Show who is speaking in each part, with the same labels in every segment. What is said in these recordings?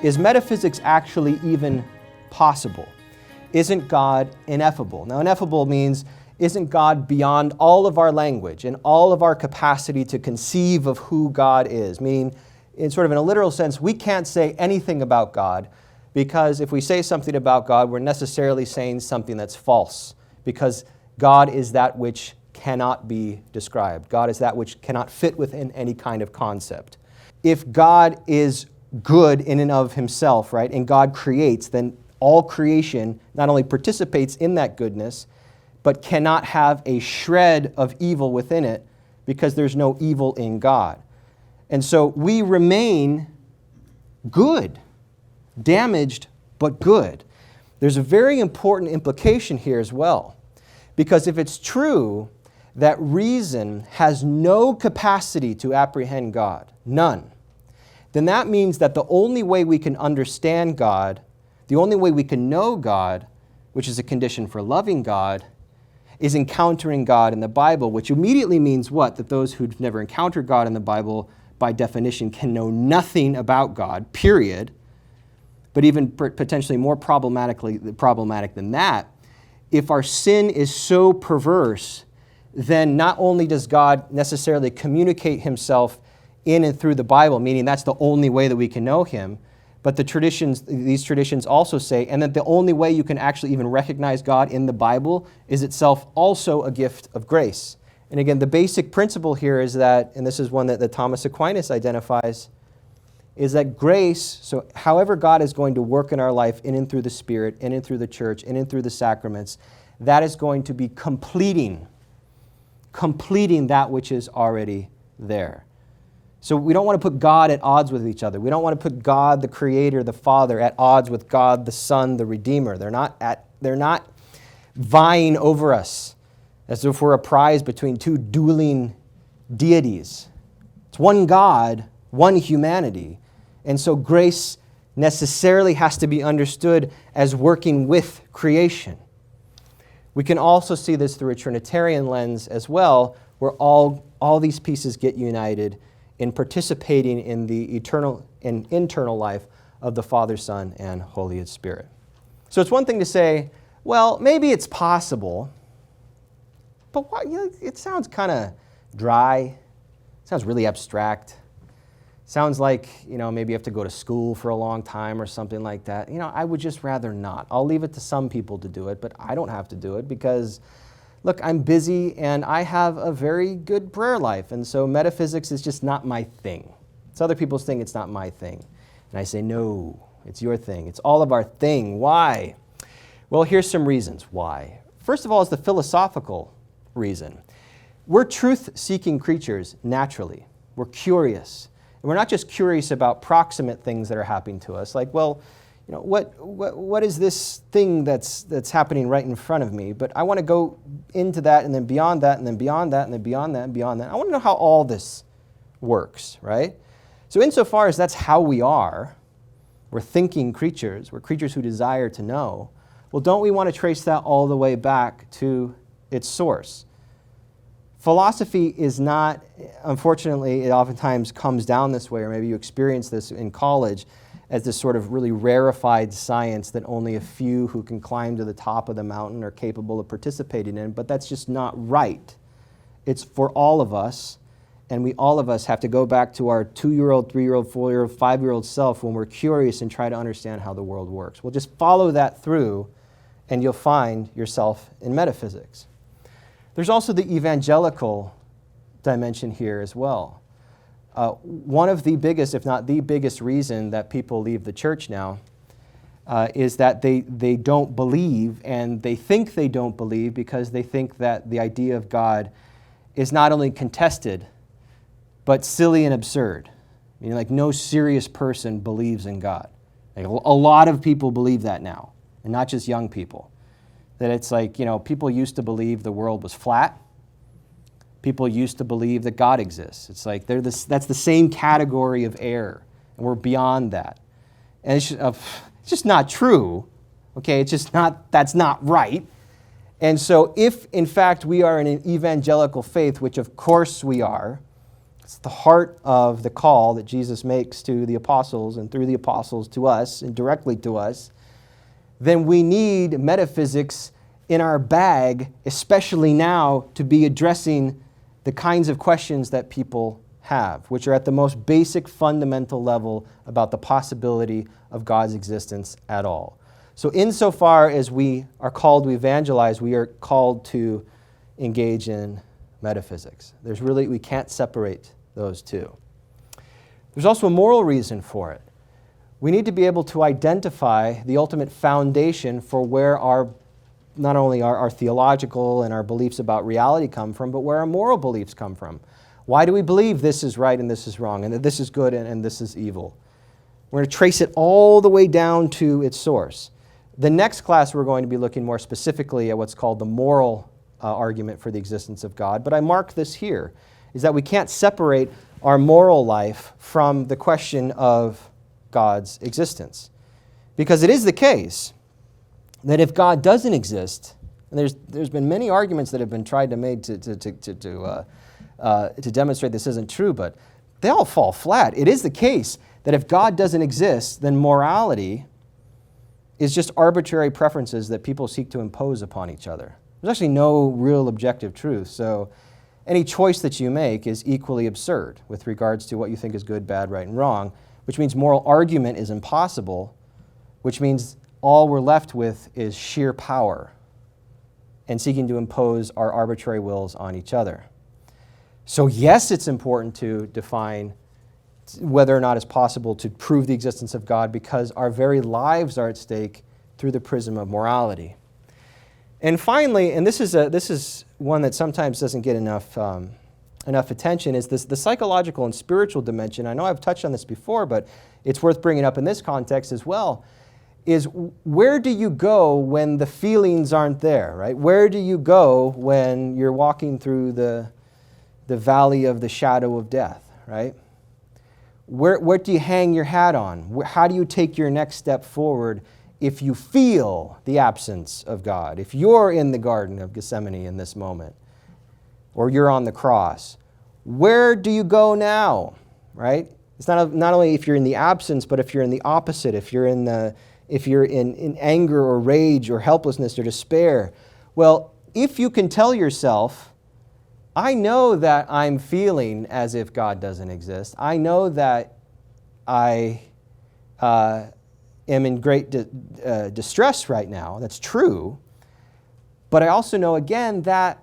Speaker 1: is metaphysics actually even possible? Isn't God ineffable? Now, ineffable means, isn't God beyond all of our language and all of our capacity to conceive of who God is? Meaning, in a literal sense, we can't say anything about God, because if we say something about God, we're necessarily saying something that's false, because God is that which cannot be described. God is that which cannot fit within any kind of concept. If God is good in and of himself, right, and God creates, then all creation not only participates in that goodness, but cannot have a shred of evil within it, because there's no evil in God. And so we remain good, damaged but good. There's a very important implication here as well, because if it's true that reason has no capacity to apprehend God, none, then that means that the only way we can understand God, the only way we can know God, which is a condition for loving God, is encountering God in the Bible, which immediately means what? That those who've never encountered God in the Bible, by definition, can know nothing about God, period. But even potentially more problematic than that, if our sin is so perverse, then not only does God necessarily communicate himself in and through the Bible, meaning that's the only way that we can know him, but these traditions also say, and that the only way you can actually even recognize God in the Bible is itself also a gift of grace. And again, the basic principle here is that, and this is one that Thomas Aquinas identifies, is that grace, so however God is going to work in our life in and through the Spirit, in and through the church, in and through the sacraments, that is going to be completing that which is already there. So we don't want to put God at odds with each other. We don't want to put God, the Creator, the Father, at odds with God, the Son, the Redeemer. They're not vying over us as if we're a prize between two dueling deities. It's one God, one humanity. And so grace necessarily has to be understood as working with creation. We can also see this through a Trinitarian lens as well, where all these pieces get united in participating in the eternal and internal life of the Father, Son, and Holy Spirit. So it's one thing to say, well, maybe it's possible, but it sounds kind of dry. It sounds really abstract. Sounds like, maybe you have to go to school for a long time or something like that. I would just rather not. I'll leave it to some people to do it, but I don't have to do it because, look, I'm busy and I have a very good prayer life, and so metaphysics is just not my thing. It's other people's thing, it's not my thing. And I say, no, it's your thing. It's all of our thing. Why? Well, here's some reasons why. First of all is the philosophical reason. We're truth-seeking creatures naturally. We're curious. And we're not just curious about proximate things that are happening to us, like, well, what is this thing that's happening right in front of me? But I want to go into that, and then beyond that, and then beyond that, and then beyond that, and beyond that. I want to know how all this works, right? So insofar as that's how we are, we're thinking creatures, we're creatures who desire to know, well, don't we want to trace that all the way back to its source? Philosophy is not, unfortunately, it oftentimes comes down this way, or maybe you experience this in college, as this sort of really rarefied science that only a few who can climb to the top of the mountain are capable of participating in, but that's just not right. It's for all of us, and all of us have to go back to our 2-year-old, 3-year-old, 4-year-old, 5-year-old self when we're curious and try to understand how the world works. We'll just follow that through, and you'll find yourself in metaphysics. There's also the evangelical dimension here as well. One of the biggest, if not the biggest reason that people leave the church now is that they don't believe, and they think they don't believe because they think that the idea of God is not only contested, but silly and absurd. Like no serious person believes in God. Like a lot of people believe that now, and not just young people. That it's like, people used to believe the world was flat. People used to believe that God exists. It's like that's the same category of error, and we're beyond that. And it's just not true, okay? That's not right. And so if, in fact, we are in an evangelical faith, which of course we are, it's the heart of the call that Jesus makes to the apostles and through the apostles to us and directly to us, then we need metaphysics in our bag, especially now, to be addressing the kinds of questions that people have, which are at the most basic fundamental level about the possibility of God's existence at all. So insofar as we are called to evangelize, we are called to engage in metaphysics. We can't separate those two. There's also a moral reason for it. We need to be able to identify the ultimate foundation for where not only our theological and our beliefs about reality come from, but where our moral beliefs come from. Why do we believe this is right and this is wrong, and that this is good and this is evil? We're going to trace it all the way down to its source. The next class, we're going to be looking more specifically at what's called the moral argument for the existence of God. But I mark this here, is that we can't separate our moral life from the question of God's existence. Because it is the case that if God doesn't exist, and there's been many arguments that have been tried to make to demonstrate this isn't true, but they all fall flat. It is the case that if God doesn't exist, then morality is just arbitrary preferences that people seek to impose upon each other. There's actually no real objective truth, so any choice that you make is equally absurd with regards to what you think is good, bad, right, and wrong, which means moral argument is impossible, which means all we're left with is sheer power and seeking to impose our arbitrary wills on each other. So yes, it's important to define whether or not it's possible to prove the existence of God, because our very lives are at stake through the prism of morality. And finally, and this is one that sometimes doesn't get enough attention, is the psychological and spiritual dimension. I know I've touched on this before, but it's worth bringing up in this context as well, is where do you go when the feelings aren't there, right? Where do you go when you're walking through the valley of the shadow of death, right? What do you hang your hat on? How do you take your next step forward if you feel the absence of God? If you're in the Garden of Gethsemane in this moment, or you're on the cross, where do you go now, right? It's not only if you're in the absence, but if you're in the opposite, if you're in anger or rage or helplessness or despair. Well, if you can tell yourself, I know that I'm feeling as if God doesn't exist. I know that I am in great distress right now. That's true. But I also know, again, that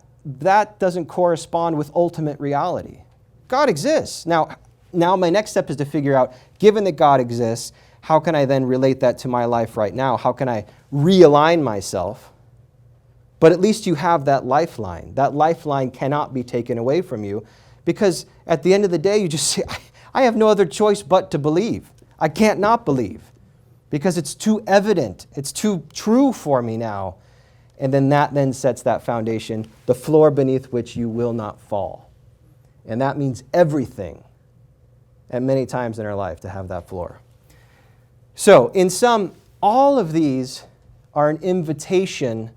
Speaker 1: doesn't correspond with ultimate reality. God exists. Now my next step is to figure out, given that God exists, how can I then relate that to my life right now? How can I realign myself? But at least you have that lifeline. That lifeline cannot be taken away from you, because at the end of the day, you just say, I have no other choice but to believe. I can't not believe, because it's too evident. It's too true for me now. And then that then sets that foundation, the floor beneath which you will not fall. And that means everything at many times in our life to have that floor. So in sum, all of these are an invitation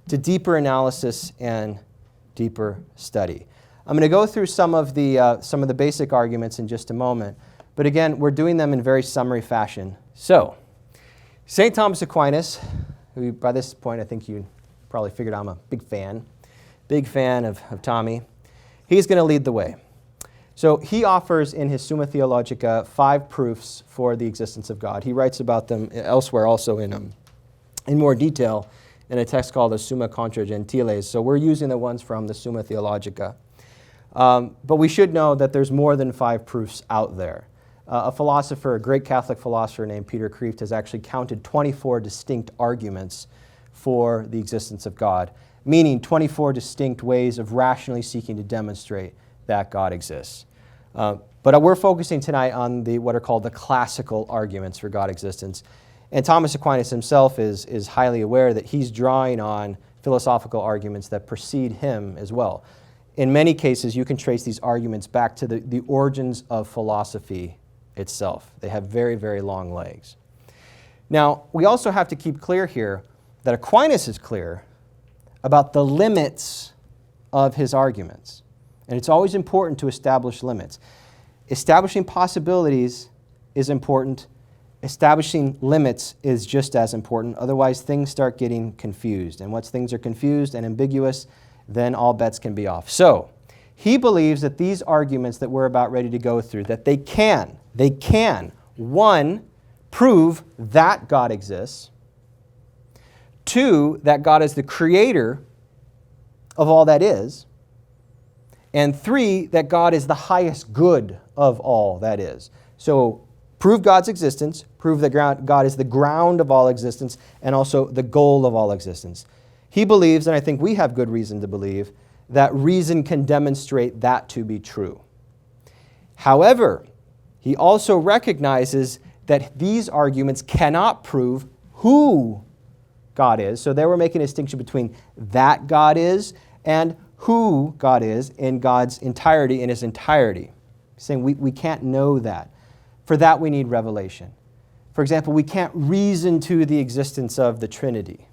Speaker 1: to deeper analysis and deeper study. I'm going to go through some of the basic arguments in just a moment, but again, we're doing them in very summary fashion. So, St. Thomas Aquinas, who by this point I think you probably figured I'm a big fan of Tommy, he's going to lead the way. So he offers in his Summa Theologica 5 proofs for the existence of God. He writes about them elsewhere also in more detail in a text called the Summa Contra Gentiles. So we're using the ones from the Summa Theologica. But we should know that there's more than 5 proofs out there. A great Catholic philosopher named Peter Kreeft has actually counted 24 distinct arguments for the existence of God, meaning 24 distinct ways of rationally seeking to demonstrate that God exists. But we're focusing tonight on what are called the classical arguments for God existence. And Thomas Aquinas himself is highly aware that he's drawing on philosophical arguments that precede him as well. In many cases, you can trace these arguments back to the origins of philosophy itself. They have very, very long legs. Now, we also have to keep clear here that Aquinas is clear about the limits of his arguments. And it's always important to establish limits. Establishing possibilities is important. Establishing limits is just as important. Otherwise, things start getting confused. And once things are confused and ambiguous, then all bets can be off. So, he believes that these arguments that we're about ready to go through, that they can, one, prove that God exists. Two, that God is the creator of all that is. And three, that God is the highest good of all that is. So, prove God's existence, prove that God is the ground of all existence, and also the goal of all existence. He believes, and I think we have good reason to believe, that reason can demonstrate that to be true. However, he also recognizes that these arguments cannot prove who God is. So there we're making a distinction between that God is and who God is in God's entirety, in his entirety. He's saying we can't know that. For that we need revelation. For example, we can't reason to the existence of the Trinity.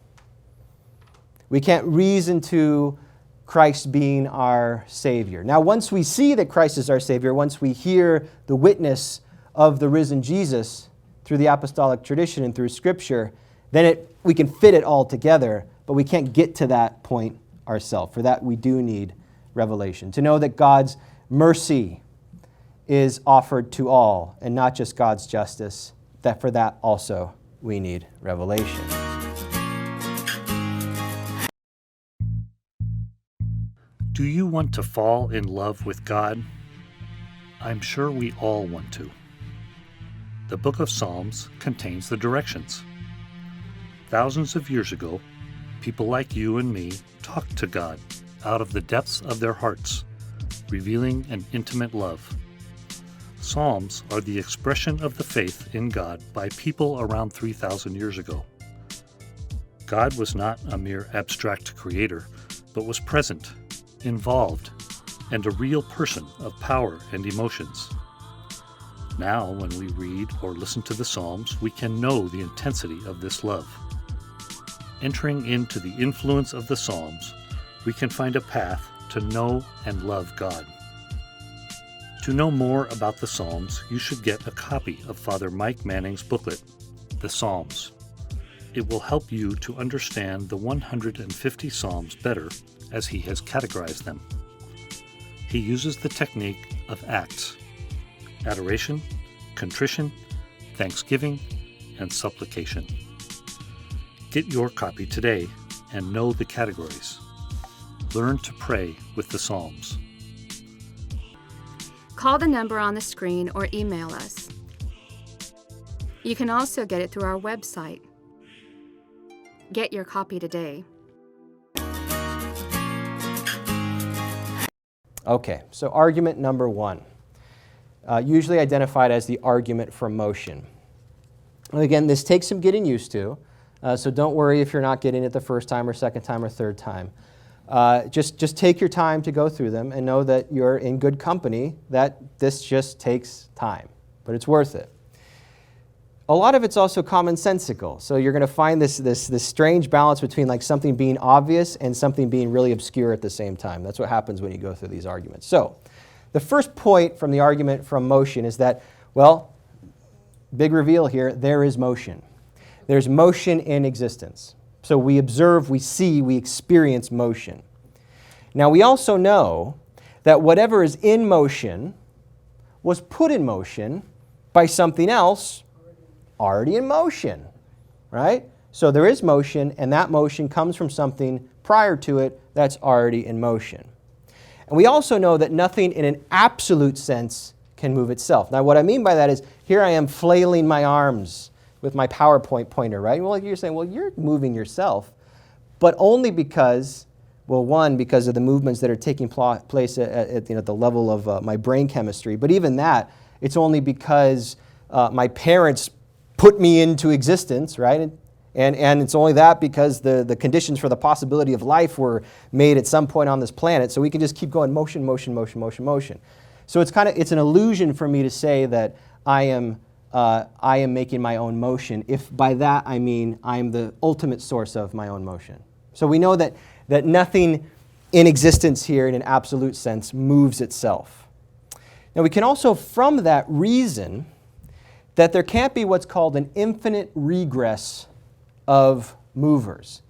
Speaker 1: We can't reason to Christ being our Savior. Now, once we see that Christ is our Savior, once we hear the witness of the risen Jesus through the apostolic tradition and through Scripture, then we can fit it all together, but we can't get to that point ourselves. For that, we do need revelation. To know that God's mercy is offered to all, and not just God's justice, that for that also we need revelation.
Speaker 2: Do you want to fall in love with God? I'm sure we all want to. The book of Psalms contains the directions. Thousands of years ago, people like you and me talked to God out of the depths of their hearts, revealing an intimate love. Psalms are the expression of the faith in God by people around 3,000 years ago. God was not a mere abstract creator, but was present, involved, and a real person of power and emotions. Now, when we read or listen to the Psalms, we can know the intensity of this love. Entering into the influence of the Psalms, we can find a path to know and love God. To know more about the Psalms, you should get a copy of Father Mike Manning's booklet, The Psalms. It will help you to understand the 150 Psalms better as he has categorized them. He uses the technique of acts: adoration, contrition, thanksgiving, and supplication. Get your copy today and know the categories. Learn to pray with the Psalms.
Speaker 3: Call the number on the screen or email us. You can also get it through our website. Get your copy today.
Speaker 1: Okay, so argument number one, usually identified as the argument for motion. And again, this takes some getting used to, so don't worry if you're not getting it the first time or second time or third time. Just take your time to go through them and know that you're in good company, that this just takes time, but it's worth it. A lot of it's also commonsensical, so you're going to find this strange balance between like something being obvious and something being really obscure at the same time. That's what happens when you go through these arguments. So the first point from the argument from motion is that, well, big reveal here, there is motion. There's motion in existence. So we observe, we see, we experience motion. Now we also know that whatever is in motion was put in motion by something else already in motion, right? So there is motion, and that motion comes from something prior to it that's already in motion. And we also know that nothing in an absolute sense can move itself. Now what I mean by that is, here I am flailing my arms with my PowerPoint pointer, right? Well, you're saying, well, you're moving yourself, but only because, well, one, because of the movements that are taking place at the level of my brain chemistry, but even that, it's only because my parents put me into existence, right? And it's only that because the conditions for the possibility of life were made at some point on this planet, so we can just keep going motion, motion, motion, motion, motion. So it's an illusion for me to say that I am making my own motion, if by that I mean I'm the ultimate source of my own motion. So we know that nothing in existence here in an absolute sense moves itself. Now we can also from that reason that there can't be what's called an infinite regress of movers,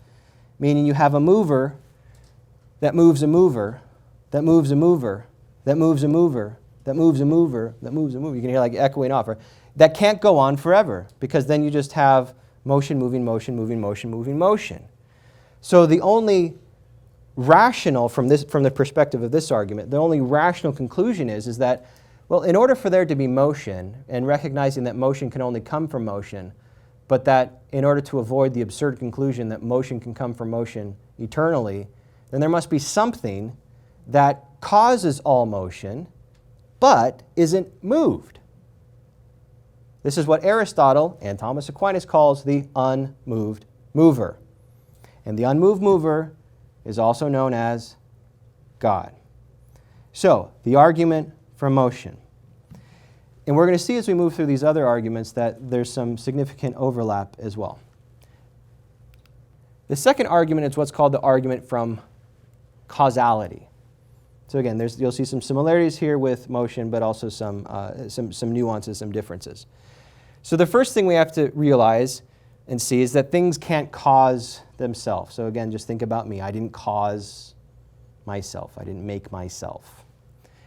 Speaker 1: meaning you have a mover that moves a mover, that moves a mover, that moves a mover, that moves a mover, that moves a mover. You can hear like echoing off. Right? That can't go on forever because then you just have motion, moving, motion, moving, motion, moving, motion. So the only rational, from the perspective of this argument, the only rational conclusion is that, well, in order for there to be motion, and recognizing that motion can only come from motion, but that in order to avoid the absurd conclusion that motion can come from motion eternally, then there must be something that causes all motion, but isn't moved. This is what Aristotle and Thomas Aquinas calls the unmoved mover. And the unmoved mover is also known as God. So, the argument from motion. And we're going to see as we move through these other arguments that there's some significant overlap as well. The second argument is what's called the argument from causality. So again, you'll see some similarities here with motion, but also some nuances, some differences. So the first thing we have to realize and see is that things can't cause themselves. So again, just think about me. I didn't cause myself. I didn't make myself.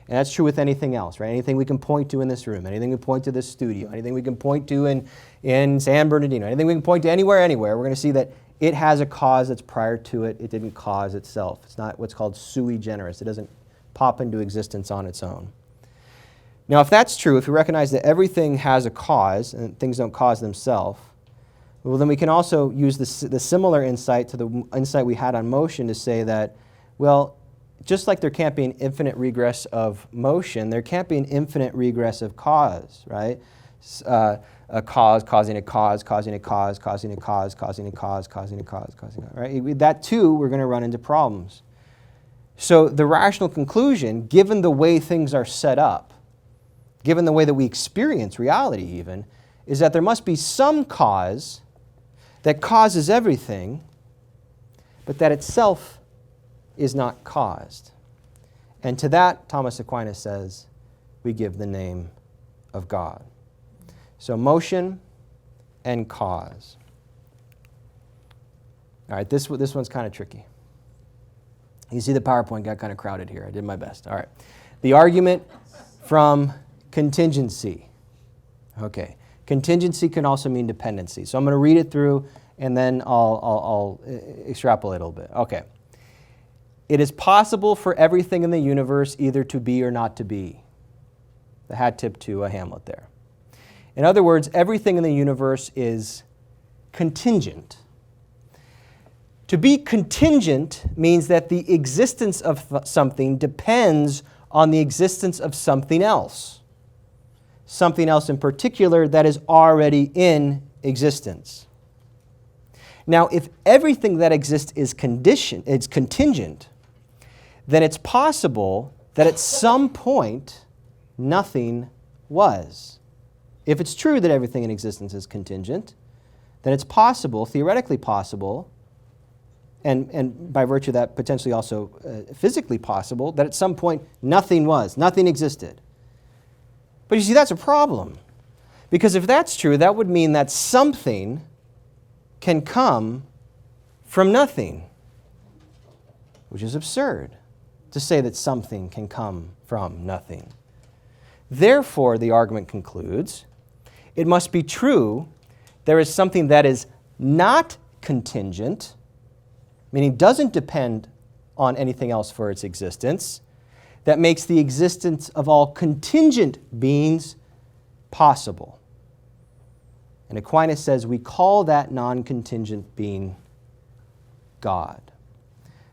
Speaker 1: And that's true with anything else, right? Anything we can point to in this room, anything we point to this studio, anything we can point to in San Bernardino, anything we can point to anywhere, we're going to see that it has a cause that's prior to it. It didn't cause itself. It's not what's called sui generis. It doesn't pop into existence on its own. Now, if that's true, if we recognize that everything has a cause and things don't cause themselves, well, then we can also use the similar insight to the insight we had on motion to say that, well, just like there can't be an infinite regress of motion, there can't be an infinite regress of cause, right? A cause causing a cause, causing a cause, causing a cause, causing a cause, causing a cause, causing a cause, right? That too, we're going to run into problems. So the rational conclusion, given the way things are set up, given the way that we experience reality even, is that there must be some cause that causes everything, but that itself is not caused. And to that, Thomas Aquinas says, we give the name of God. So motion and cause. All right, this one's kind of tricky. You see the PowerPoint got kind of crowded here. I did my best. All right. The argument from contingency. Okay. Contingency can also mean dependency. So I'm going to read it through and then I'll extrapolate a little bit. Okay. It is possible for everything in the universe either to be or not to be. The hat tip to a Hamlet there. In other words, everything in the universe is contingent. To be contingent means that the existence of something depends on the existence of something else. Something else in particular that is already in existence. Now, if everything that exists is contingent, then it's possible that at some point nothing was. If it's true that everything in existence is contingent, then it's possible, theoretically possible, and by virtue of that potentially also physically possible, that at some point nothing was, nothing existed. But you see, that's a problem. Because if that's true, that would mean that something can come from nothing, which is absurd to say that something can come from nothing. Therefore, the argument concludes, it must be true there is something that is not contingent, meaning doesn't depend on anything else for its existence, that makes the existence of all contingent beings possible. And Aquinas says we call that non-contingent being God.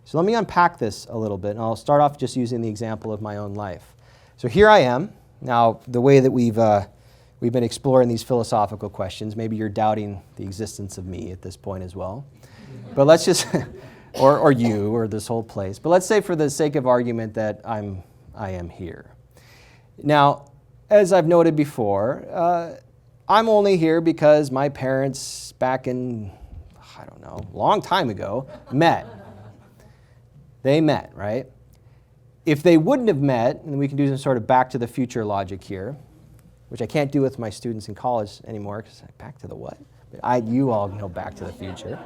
Speaker 1: So let me unpack this a little bit, and I'll start off just using the example of my own life. So here I am. Now, the way that we've been exploring these philosophical questions, maybe you're doubting the existence of me at this point as well. But let's just, or you, or this whole place. But let's say for the sake of argument that I am here. Now, as I've noted before, I'm only here because my parents back in, I don't know, a long time ago, met. They met, right? If they wouldn't have met, and we can do some sort of back to the future logic here, which I can't do with my students in college anymore, because back to the what? You all know back to the future.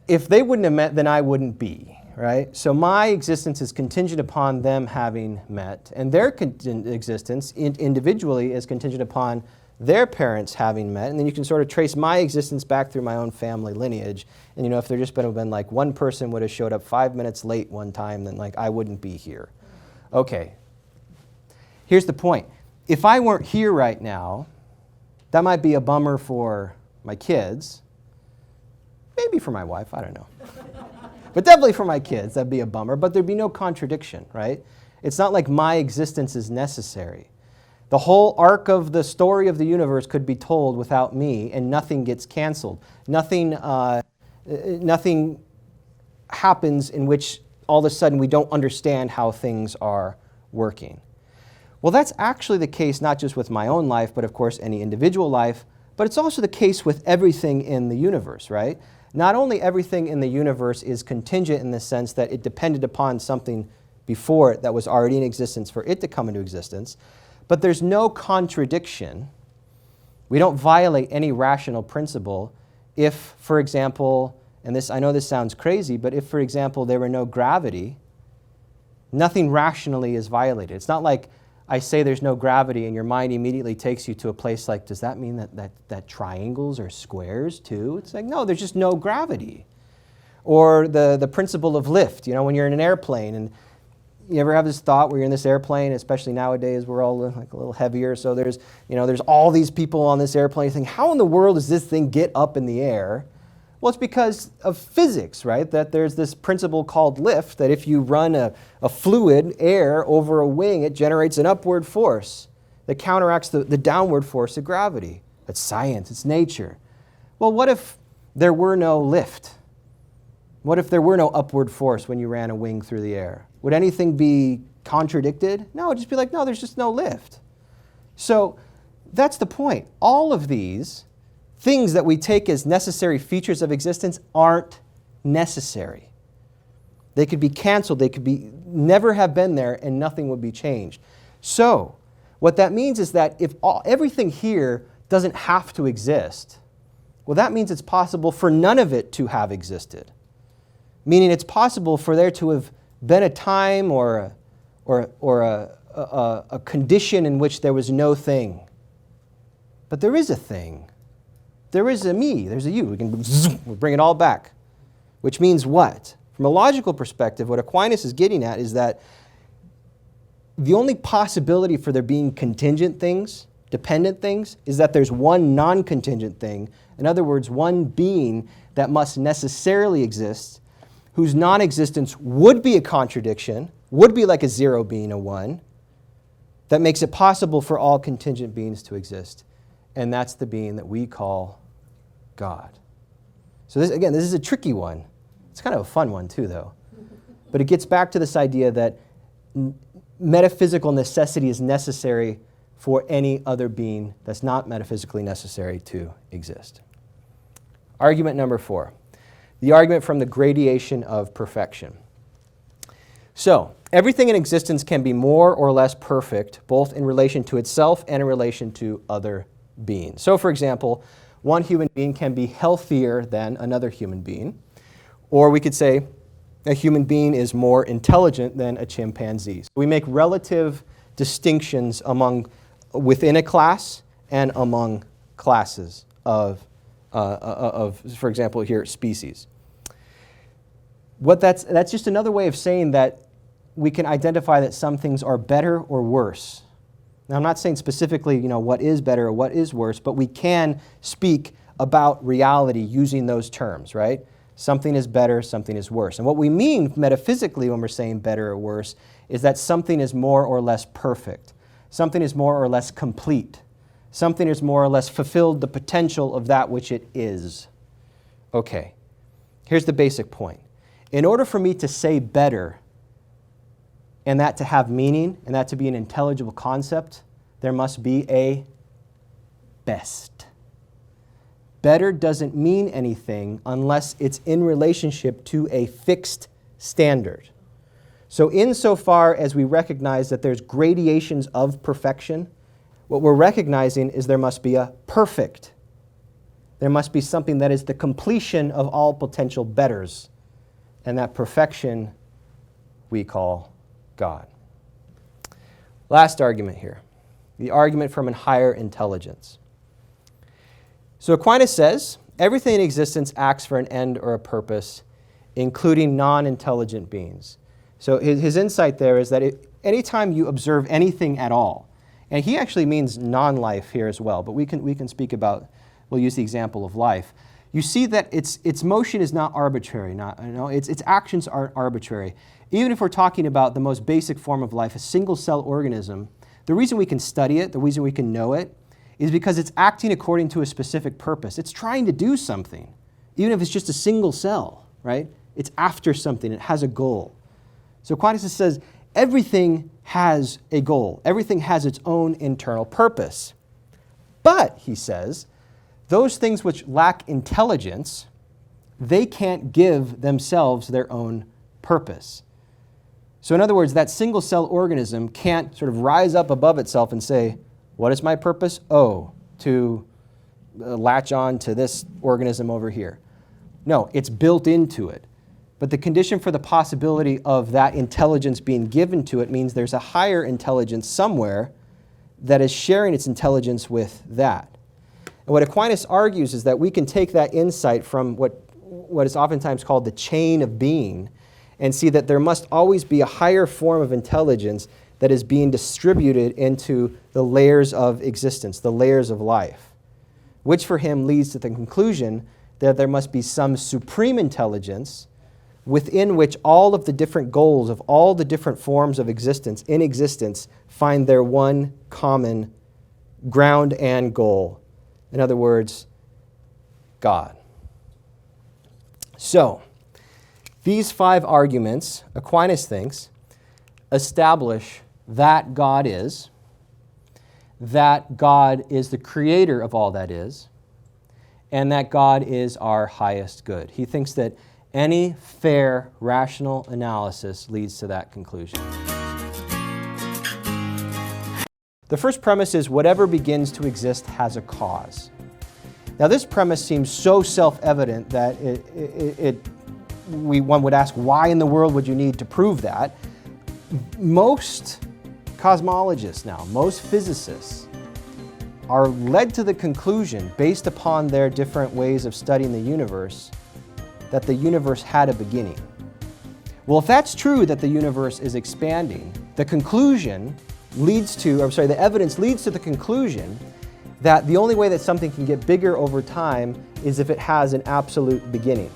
Speaker 1: If they wouldn't have met, then I wouldn't be, right? So my existence is contingent upon them having met, and their existence individually is contingent upon their parents having met, and then you can sort of trace my existence back through my own family lineage, and if there just would have been like one person would have showed up 5 minutes late one time, then like I wouldn't be here. Okay, here's the point. If I weren't here right now, that might be a bummer for my kids, maybe for my wife, I don't know. But definitely for my kids, that'd be a bummer, but there'd be no contradiction, right? It's not like my existence is necessary. The whole arc of the story of the universe could be told without me, and nothing gets canceled. Nothing happens in which all of a sudden we don't understand how things are working. Well, that's actually the case not just with my own life, but of course any individual life, but it's also the case with everything in the universe, right? Not only everything in the universe is contingent in the sense that it depended upon something before it that was already in existence for it to come into existence, but there's no contradiction. We don't violate any rational principle if, for example, and this, I know this sounds crazy, but if, for example, there were no gravity, nothing rationally is violated. It's not like I say there's no gravity and your mind immediately takes you to a place like, does that mean that triangles are squares too? It's like, no, there's just no gravity. Or the principle of lift, when you're in an airplane and you ever have this thought where you're in this airplane, especially nowadays we're all like a little heavier, so there's all these people on this airplane, you think, how in the world does this thing get up in the air? Well, it's because of physics, right? That there's this principle called lift, that if you run a fluid, air, over a wing, it generates an upward force that counteracts the downward force of gravity. That's science, it's nature. Well, what if there were no lift? What if there were no upward force when you ran a wing through the air? Would anything be contradicted? No, it'd just be like, no, there's just no lift. So that's the point. All of these things that we take as necessary features of existence aren't necessary. They could be canceled, they could be never have been there, and nothing would be changed. So what that means is that if everything here doesn't have to exist, well, that means it's possible for none of it to have existed. Meaning it's possible for there to have been a time or a condition in which there was no thing. But there is a thing. There is a me, there's a you. We'll bring it all back. Which means what? From a logical perspective, what Aquinas is getting at is that the only possibility for there being contingent things, dependent things, is that there's one non-contingent thing. In other words, one being that must necessarily exist, whose non-existence would be a contradiction, would be like a zero being a one, that makes it possible for all contingent beings to exist. And that's the being that we call God. So this is a tricky one. It's kind of a fun one too, though. But it gets back to this idea that metaphysical necessity is necessary for any other being that's not metaphysically necessary to exist. Argument number 4. The argument from the gradation of perfection. So, everything in existence can be more or less perfect, both in relation to itself and in relation to other beings. So, for example, one human being can be healthier than another human being. Or we could say a human being is more intelligent than a chimpanzee. So we make relative distinctions within a class and among classes of, for example, here, species. That's just another way of saying that we can identify that some things are better or worse. Now, I'm not saying specifically, what is better or what is worse, but we can speak about reality using those terms, right? Something is better, something is worse. And what we mean metaphysically when we're saying better or worse is that something is more or less perfect. Something is more or less complete. Something is more or less fulfilled the potential of that which it is. Okay, here's the basic point. In order for me to say better, and that to have meaning, and that to be an intelligible concept, there must be a best. better doesn't mean anything unless it's in relationship to a fixed standard. So insofar as we recognize that there's gradations of perfection, what we're recognizing is there must be a perfect. There must be something that is the completion of all potential betters. And that perfection we call God. Last argument here, the argument from a higher intelligence. So Aquinas says, everything in existence acts for an end or a purpose, including non-intelligent beings. So his insight there is that anytime you observe anything at all, and he actually means non-life here as well, but we can speak about, we'll use the example of life. You see that its motion is not arbitrary. Its actions aren't arbitrary. Even if we're talking about the most basic form of life, a single-cell organism, the reason we can study it, the reason we can know it, is because it's acting according to a specific purpose. It's trying to do something, even if it's just a single cell, right? It's after something. It has a goal. So Aquinas says everything has a goal. Everything has its own internal purpose. But, he says, those things which lack intelligence, they can't give themselves their own purpose. So in other words, that single-cell organism can't sort of rise up above itself and say, what is my purpose? Oh, to latch on to this organism over here. No, it's built into it. But the condition for the possibility of that intelligence being given to it means there's a higher intelligence somewhere that is sharing its intelligence with that. And what Aquinas argues is that we can take that insight from what is oftentimes called the chain of being and see that there must always be a higher form of intelligence that is being distributed into the layers of existence, the layers of life, which for him leads to the conclusion that there must be some supreme intelligence within which all of the different goals of all the different forms of existence in existence find their one common ground and goal. In other words, God. So, these 5 arguments, Aquinas thinks, establish that God is the creator of all that is, and that God is our highest good. He thinks that any fair, rational analysis leads to that conclusion. The first premise is whatever begins to exist has a cause. Now this premise seems so self-evident that one would ask, why in the world would you need to prove that? Most cosmologists now, most physicists, are led to the conclusion, based upon their different ways of studying the universe, that the universe had a beginning. Well, if that's true, that the universe is expanding, the evidence leads to the conclusion that the only way that something can get bigger over time is if it has an absolute beginning.